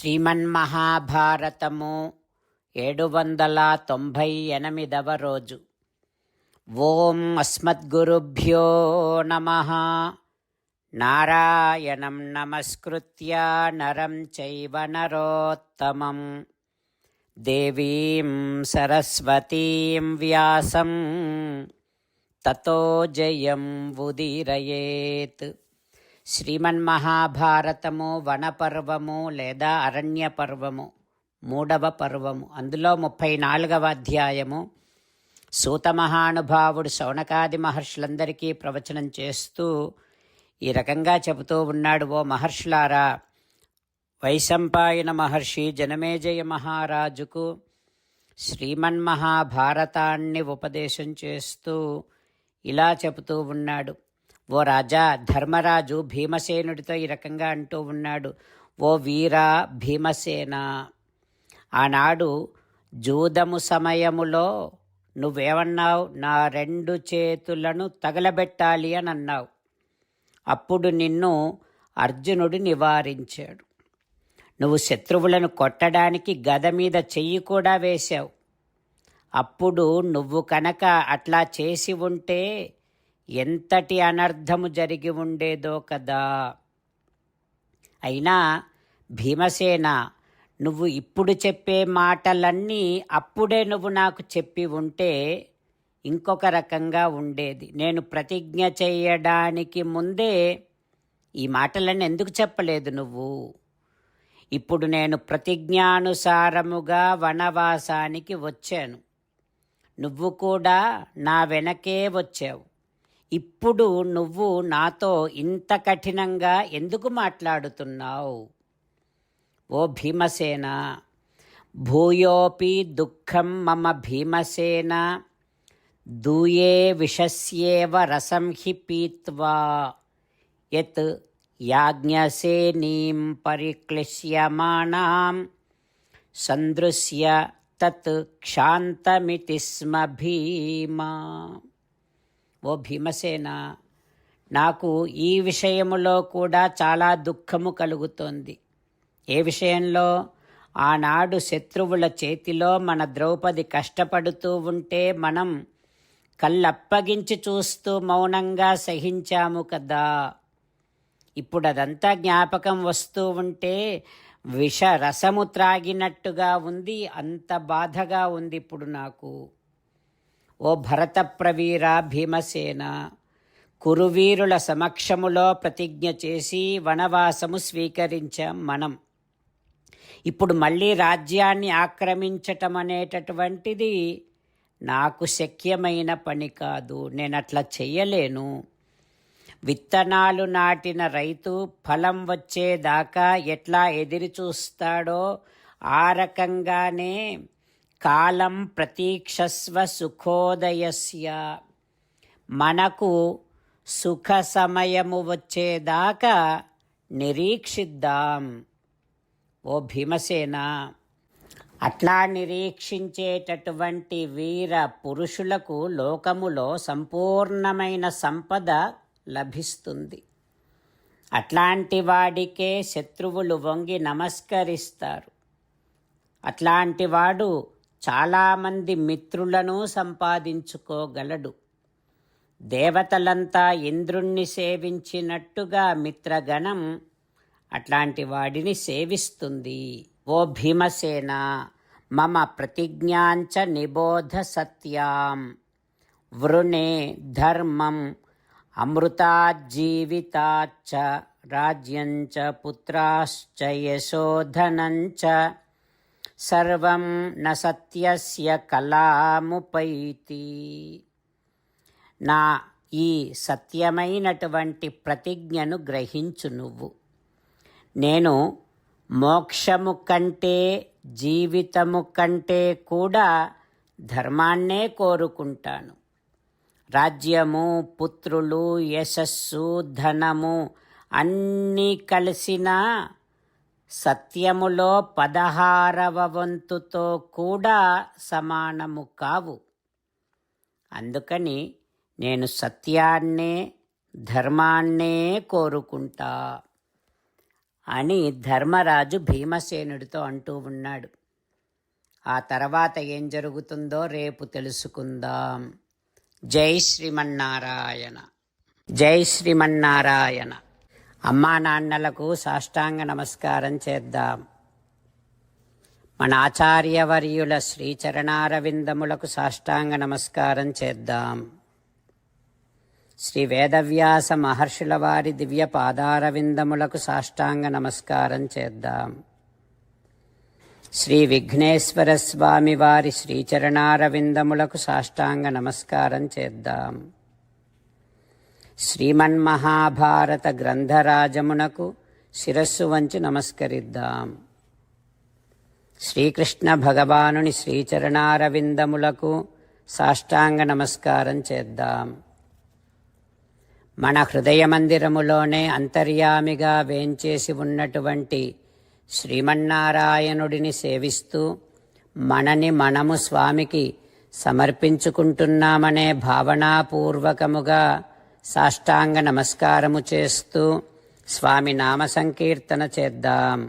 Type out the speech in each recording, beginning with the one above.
శ్రీమన్మహాభారతము 798వ రోజు. ఓం అస్మద్గురుభ్యో నమః. నారాయణం నమస్కృత్య నరం చైవ నరోత్తమం దేవీం సరస్వతీం వ్యాసం తతో జయం ఉదీరయేత్. శ్రీమన్మహాభారతము వనపర్వము లేదా అరణ్య పర్వము 3వ పర్వము. అందులో 34వ అధ్యాయము. సూత మహానుభావుడు శౌనకాది మహర్షులందరికీ ప్రవచనం చేస్తూ ఈ రకంగా చెబుతూ ఉన్నాడు. ఓ మహర్షులారా, వైశంపాయన మహర్షి జనమేజయ మహారాజుకు శ్రీమన్మహాభారతాన్ని ఉపదేశం చేస్తూ ఇలా చెబుతూ ఉన్నాడు. ఓ రాజా, ధర్మరాజు భీమసేనుడితో ఈ రకంగా అంటూ ఉన్నాడు. ఓ వీరా భీమసేన, ఆనాడు జూదము సమయములో నువ్వేమన్నావు? నా 2 చేతులను తగలబెట్టాలి అని అన్నావు. అప్పుడు నిన్ను అర్జునుడు నివారించాడు. నువ్వు శత్రువులను కొట్టడానికి గద మీద చెయ్యి కూడా వేశావు. అప్పుడు నువ్వు కనుక అట్లా చేసి ఉంటే ఎంతటి అనర్థము జరిగి ఉండేదో కదా. అయినా భీమసేన, నువ్వు ఇప్పుడు చెప్పే మాటలన్నీ అప్పుడే నువ్వు నాకు చెప్పి ఉంటే ఇంకొక రకంగా ఉండేది. నేను ప్రతిజ్ఞ చేయడానికి ముందే ఈ మాటలన్నీ ఎందుకు చెప్పలేదు నువ్వు? ఇప్పుడు నేను ప్రతిజ్ఞానుసారముగా వనవాసానికి వచ్చాను. నువ్వు కూడా నా వెనకే వచ్చావు. ఇప్పుడు నువ్వు నాతో ఇంత కఠినంగా ఎందుకు మాట్లాడుతున్నావు? ఓ భీమసేన, భూయోపి దుఃఖం మమ భీమసేన దూయే విషస్యేవ రసం హి పీత్వా యత్ యాజ్ఞసేనీం పరిక్లిశ్యమాణాం సందృశ్య తత్ క్షాంతమితి స్మ భీమా. ఓ భీమసేన, నాకు ఈ విషయములో కూడా చాలా దుఃఖము కలుగుతోంది. ఏ విషయంలో? ఆనాడు శత్రువుల చేతిలో మన ద్రౌపది కష్టపడుతూ ఉంటే మనం కళ్ళప్పగించి చూస్తూ మౌనంగా సహించాము కదా. ఇప్పుడు అదంతా జ్ఞాపకం వస్తూ ఉంటే విష రసము త్రాగినట్టుగా ఉంది. అంత బాధగా ఉంది ఇప్పుడు నాకు. ఓ భరత ప్రవీర భీమసేన, కురువీరుల సమక్షములో ప్రతిజ్ఞ చేసి వనవాసము స్వీకరించాం మనం. ఇప్పుడు మళ్ళీ రాజ్యాన్ని ఆక్రమించటం అనేటటువంటిది నాకు శక్యమైన పని కాదు. నేను అట్లా చెయ్యలేను. విత్తనాలు నాటిన రైతు ఫలం వచ్చేదాకా ఎట్లా ఎదిరి చూస్తాడో ఆ రకంగానే కాలం ప్రతీక్షస్వ సుఖోదయస్య, మనకు సుఖ సమయము వచ్చేదాకా నిరీక్షిద్దాం. ఓ భీమసేన, అట్లా నిరీక్షించేటటువంటి వీర పురుషులకు లోకములో సంపూర్ణమైన సంపద లభిస్తుంది. అట్లాంటి వాడికే శత్రువులు వంగి నమస్కరిస్తారు. అట్లాంటి వాడు చాలామంది మిత్రులను సంపాదించుకోగలడు. దేవతలంతా ఇంద్రుణ్ణి సేవించినట్టుగా మిత్రగణం అట్లాంటి వాడిని సేవిస్తుంది. ఓ భీమసేన, మమ ప్రతిజ్ఞాంచ నిబోధ సత్యాం వృణే ధర్మం అమృతాజ్జీవితాచ్చ రాజ్యంచ పుత్రాశ్చ యశోధనంచ సర్వం న సత్యస్య కళాముపైతి. నా ఈ సత్యమైనటువంటి ప్రతిజ్ఞను గ్రహించు నువ్వు. నేను మోక్షము కంటే జీవితము కంటే కూడా ధర్మాన్నే కోరుకుంటాను. రాజ్యము, పుత్రులు, యశస్సు, ధనము అన్నీ కలిసినా సత్యములో 16వ వంతుతో కూడా సమానము కావు. అందుకని నేను సత్యాన్నే ధర్మాన్నే కోరుకుంటా. అని ధర్మరాజు భీమసేనుడితో అంటూ ఉన్నాడు. ఆ తర్వాత ఏం జరుగుతుందో రేపు తెలుసుకుందాం. జై శ్రీమన్నారాయణ. జై శ్రీమన్నారాయణ. అమ్మా నాన్నలకు సాష్టాంగ నమస్కారం చేద్దాం. మన ఆచార్యవర్యుల శ్రీచరణారవిందములకు సాష్టాంగ నమస్కారం చేద్దాం. శ్రీ వేదవ్యాస మహర్షుల వారి దివ్య పాదారవిందములకు సాష్టాంగ నమస్కారం చేద్దాం. శ్రీ విఘ్నేశ్వర స్వామి వారి శ్రీచరణారవిందములకు సాష్టాంగ నమస్కారం చేద్దాం. శ్రీమన్మహాభారత గ్రంథరాజమునకు శిరస్సు వంచి నమస్కరిద్దాం. శ్రీకృష్ణ భగవానుని శ్రీచరణారవిందములకు సాష్టాంగ నమస్కారం చేద్దాం. మన హృదయ మందిరములోనే అంతర్యామిగా వేంచేసి ఉన్నటువంటి శ్రీమన్నారాయణుడిని సేవిస్తూ మనని మనము స్వామికి సమర్పించుకుంటున్నామనే భావనాపూర్వకముగా సాష్టాంగ నమస్కారము చేస్తూ స్వామి నామ సంకీర్తన చేద్దాం.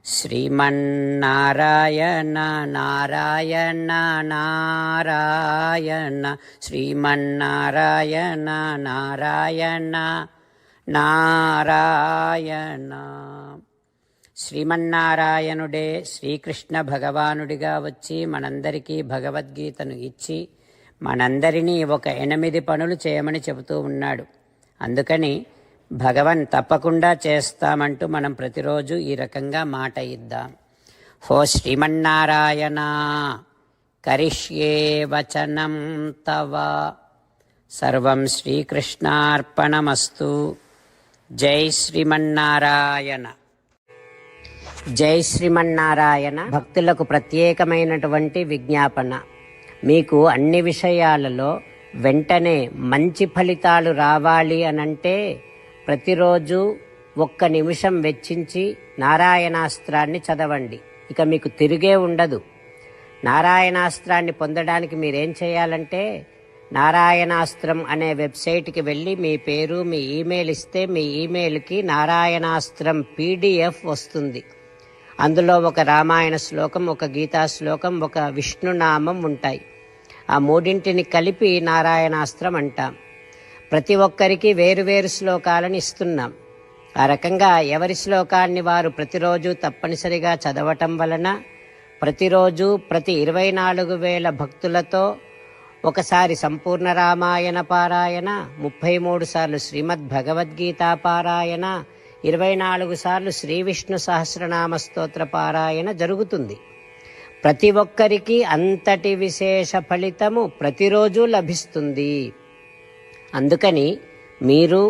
శ్రీమన్నారాయణ నారాయణ నారాయణ శ్రీమన్నారాయణ నారాయణ నారాయణ. శ్రీమన్నారాయణుడే శ్రీకృష్ణ భగవానుడిగా వచ్చి మనందరికీ భగవద్గీతను ఇచ్చి మనందరినీ ఒక 8 పనులు చేయమని చెబుతూ ఉన్నాడు. అందుకని భగవన్ తప్పకుండా చేస్తామంటూ మనం ప్రతిరోజు ఈ రకంగా మాట ఇద్దాం. హో శ్రీమన్నారాయణ కరిష్యే వచనం తవ సర్వం శ్రీకృష్ణార్పణమస్తు. జై శ్రీమన్నారాయణ. జై శ్రీమన్నారాయణ. భక్తులకు ప్రత్యేకమైనటువంటి విజ్ఞాపన. మీకు అన్ని విషయాలలో వెంటనే మంచి ఫలితాలు రావాలి అనంటే ప్రతిరోజు 1 నిమిషం వెచ్చించి నారాయణాస్త్రాన్ని చదవండి. ఇక మీకు తిరిగే ఉండదు. నారాయణాస్త్రాన్ని పొందడానికి మీరేం చేయాలంటే నారాయణాస్త్రం అనే వెబ్సైట్కి వెళ్ళి మీ పేరు మీ ఈమెయిల్ ఇస్తే మీ ఈమెయిల్కి నారాయణాస్త్రం PDF వస్తుంది. అందులో ఒక రామాయణ శ్లోకం, ఒక గీతా శ్లోకం, ఒక విష్ణునామం ఉంటాయి. ఆ 3 కలిపి నారాయణాస్త్రం అంటాం. ప్రతి ఒక్కరికి వేరువేరు శ్లోకాలను ఇస్తున్నాం. ఆ రకంగా ఎవరి శ్లోకాన్ని వారు ప్రతిరోజు తప్పనిసరిగా చదవటం వలన ప్రతిరోజు ప్రతి 24,000 భక్తులతో ఒకసారి సంపూర్ణ రామాయణ పారాయణ, 33 సార్లు శ్రీమద్ భగవద్గీత పారాయణ, 24 సార్లు శ్రీ విష్ణు సహస్రనామ స్తోత్ర పారాయణ జరుగుతుంది. ప్రతి ఒక్కరికి అంతటి విశేష ఫలితము ప్రతిరోజు లభిస్తుంది. అందుకని మీరు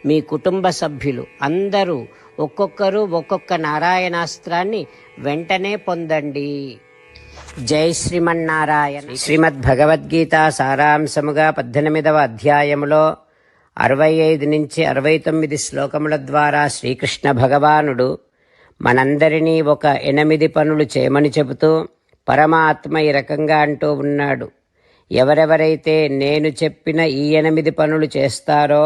మీ కుటుంబ సభ్యులు అందరూ ఒక్కొక్కరు ఒక్కొక్క నారాయణాస్త్రాన్ని వెంటనే పొందండి. జై శ్రీమన్నారాయణ. శ్రీమద్ భగవద్గీత సారాంశముగా 18వ అధ్యాయములో 65 నుంచి 69 శ్లోకముల ద్వారా శ్రీకృష్ణ భగవానుడు మనందరినీ ఒక 8 పనులు చేయమని చెబుతూ పరమాత్మ ఈ రకంగా అంటూ ఉన్నాడు. ఎవరెవరైతే నేను చెప్పిన ఈ 8 పనులు చేస్తారో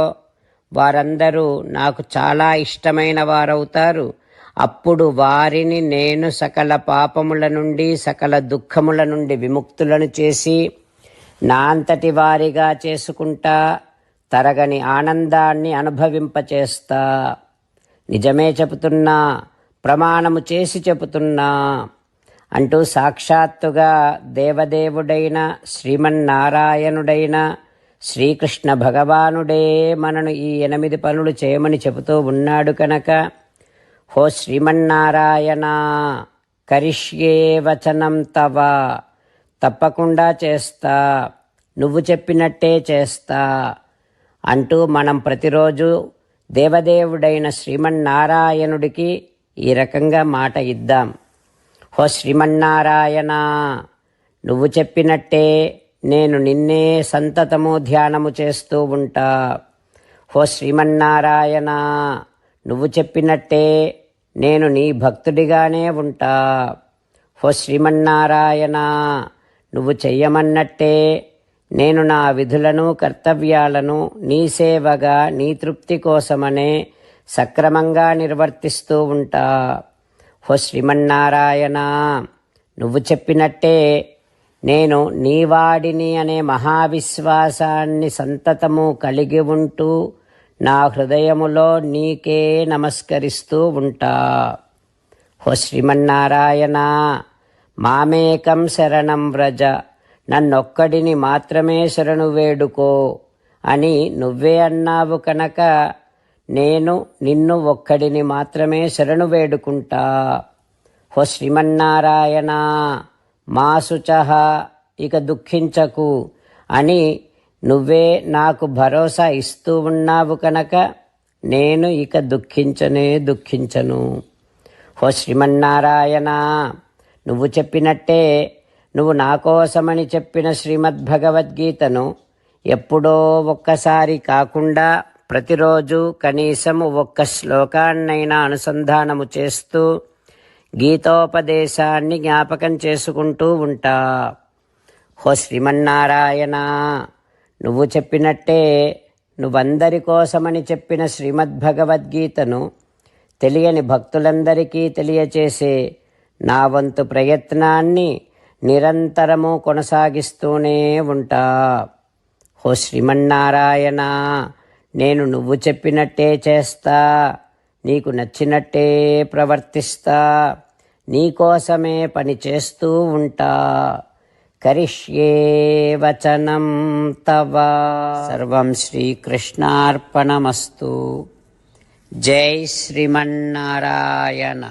వారందరూ నాకు చాలా ఇష్టమైన వారవుతారు. అప్పుడు వారిని నేను సకల పాపముల నుండి సకల దుఃఖముల నుండి విముక్తులను చేసి నా అంతటి వారిగా చేసుకుంటా, తరగని ఆనందాన్ని అనుభవింపచేస్తా. నిజమే చెబుతున్నా, ప్రమాణము చేసి చెబుతున్నా అంటూ సాక్షాత్తుగా దేవదేవుడైన శ్రీమన్నారాయణుడైన శ్రీకృష్ణ భగవానుడే మనను ఈ 8 పనులు చేయమని చెబుతూ ఉన్నాడు కనుక హో శ్రీమన్నారాయణ కరిష్యే వచనం తవ, తప్పకుండా చేస్తా, నువ్వు చెప్పినట్టే చేస్తా అంటూ మనం ప్రతిరోజు దేవదేవుడైన శ్రీమన్నారాయణుడికి ఈ రకంగా మాట ఇద్దాం. హో శ్రీమన్నారాయణ, నువ్వు చెప్పినట్టే నేను నిన్నే సంతతము ధ్యానము చేస్తూ ఉంటా. హో శ్రీమన్నారాయణ, నువ్వు చెప్పినట్టే నేను నీ భక్తుడిగానే ఉంటా. హో శ్రీమన్నారాయణ, నువ్వు చెయ్యమన్నట్టే నేను నా విధులను కర్తవ్యాలను నీ సేవగా నీ తృప్తి కోసమనే సక్రమంగా నిర్వర్తిస్తూ ఉంటా. ఓ శ్రీమన్నారాయణ, నువ్వు చెప్పినట్టే నేను నీవాడిని అనే మహావిశ్వాసాన్ని సంతతము కలిగి ఉంటూ నా హృదయములో నీకే నమస్కరిస్తూ ఉంటా. ఓ శ్రీమన్నారాయణ, మామేకం శరణం వ్రజ, నన్నొక్కడిని మాత్రమే శరణు వేడుకో అని నువ్వే అన్నావు కనుక నేను నిన్ను ఒక్కడిని మాత్రమే శరణు వేడుకుంటా. ఓ శ్రీమన్నారాయణ, మా శుచః, ఇక దుఃఖించకు అని నువ్వే నాకు భరోసా ఇస్తూ ఉన్నావు కనుక నేను ఇక దుఃఖించను. ఓ శ్రీమన్నారాయణ, నువ్వు చెప్పినట్టే నువ్వు నా కోసమని చెప్పిన శ్రీమద్భగవద్గీతను ఎప్పుడో ఒక్కసారి కాకుండా ప్రతిరోజు కనీసం ఒక్క శ్లోకాన్నైనా అనుసంధానము చేస్తూ గీతోపదేశాన్ని జ్ఞాపకం చేసుకుంటూ ఉంటా. ఓ శ్రీమన్నారాయణ, నువ్వు చెప్పినట్టే నువ్వందరి కోసమని చెప్పిన శ్రీమద్భగవద్గీతను తెలియని భక్తులందరికీ తెలియచేసే నా వంతు ప్రయత్నాన్ని నిరంతరము కొనసాగిస్తూనే ఉంటా. ఓ శ్రీమన్నారాయణ, నేను నువ్వు చెప్పినట్టే చేస్తా, నీకు నచ్చినట్టే ప్రవర్తిస్తా, నీకోసమే పని చేస్తూ ఉంటా. కరిష్యే వచనం తవ. సర్వం శ్రీకృష్ణార్పణమస్తు. జై శ్రీమన్నారాయణ.